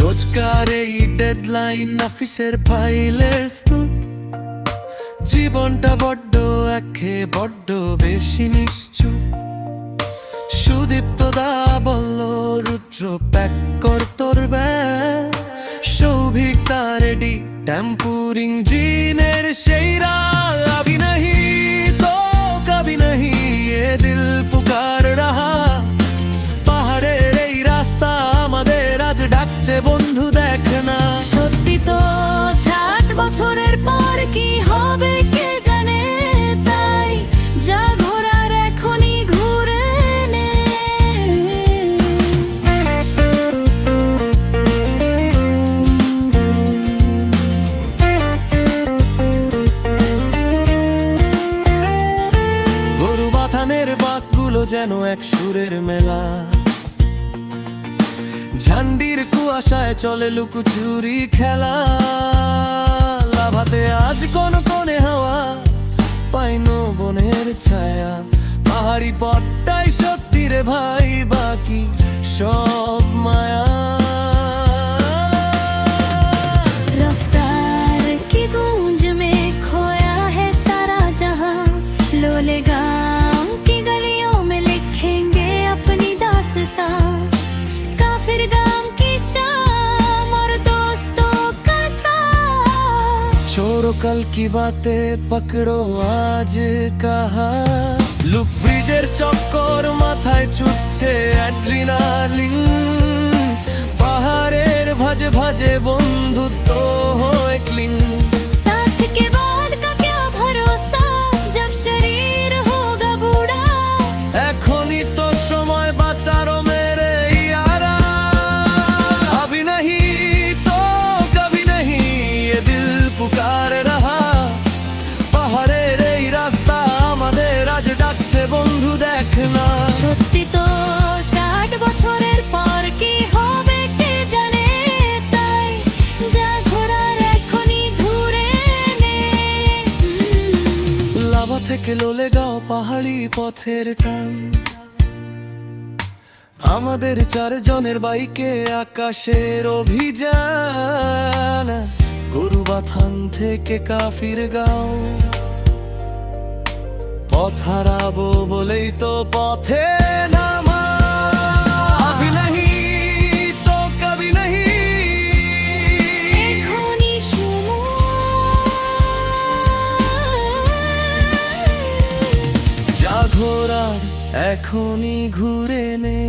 রোজকার এই ডেডলাইন, অফিসের ফাইলের স্তূপ, জীবনটা বড্ড বড্ড বেশি নিশ্চুপ। সুদীপ্ত দা বলল, রুদ্র প্যাক কর তোর ব্যাগ। সৌভিক তা রেডি, টেম্পুর ইঞ্জিনের সেই রাগ। अभी नहीं तो कभी नहीं ये दिल पुकार रहा। পাহাড়ের এই রাস্তা আমাদের আজ ডাকছে, বন্ধু দেখ না। সত্যি তো 60 বছরের পর কি হবে কে জানে, তাই যা ঘোরার এখনই ঘুরে নে। গরু বাথানের বাঁকগুলো যেন এক সুরের মেলা। ঝান্ডির কুয়াশায় চলে লুকোচুরি খেলা। লাভাতে আজ কোনে হাওয়া, পাইনো বনের ছায়া। পাহাড়ি পথটাই সত্যি রে ভাই, বাকি সব মায়া। रफ्तार की गूंज में खोया है सारा जहां, लोले गांव की गलियों में लिखेंगे अपनी दास्तां। काफिर गांव की शाम और दोस्तों का साथ। छोड़ो कल की बातें, पकड़ो आज का हाथ। লুক ব্রিজের চক্কর, মাথায় ছুটছে অ্যাড্রিনালিন। পাহাড়ের ভাজে ভাজে বন্ধুত্ব হয় ক্লিন। साथ के बाद का क्या भरोसा, जब शरीर होगा बूढ़ा। এখনই তো সময় বাঁচারো মেরে ইয়ারা। अभी नहीं तो कभी नहीं ये दिल पुकार रहा। পাহাড়ের এই রাস্তা আমাদের আজ ডাকছে, বন্ধু দেখ না। সত্যি তো 60 বছরের পর কি হবে কে জানে, তাই যা ঘোরার এখনই ঘুরে নে। লাভা থেকে লোলে গাও, পাহাড়ি পথের টান। আমাদের 4 জনের বাইকে আকাশের অভিযান। গরুবাথান থেকে কাফির গাঁও, পথ হারাবো বলেই তো পথে নামা। अभी नहीं तो कभी नहीं। এখনই সময়। যা ঘোরার এখনই ঘুরে নে।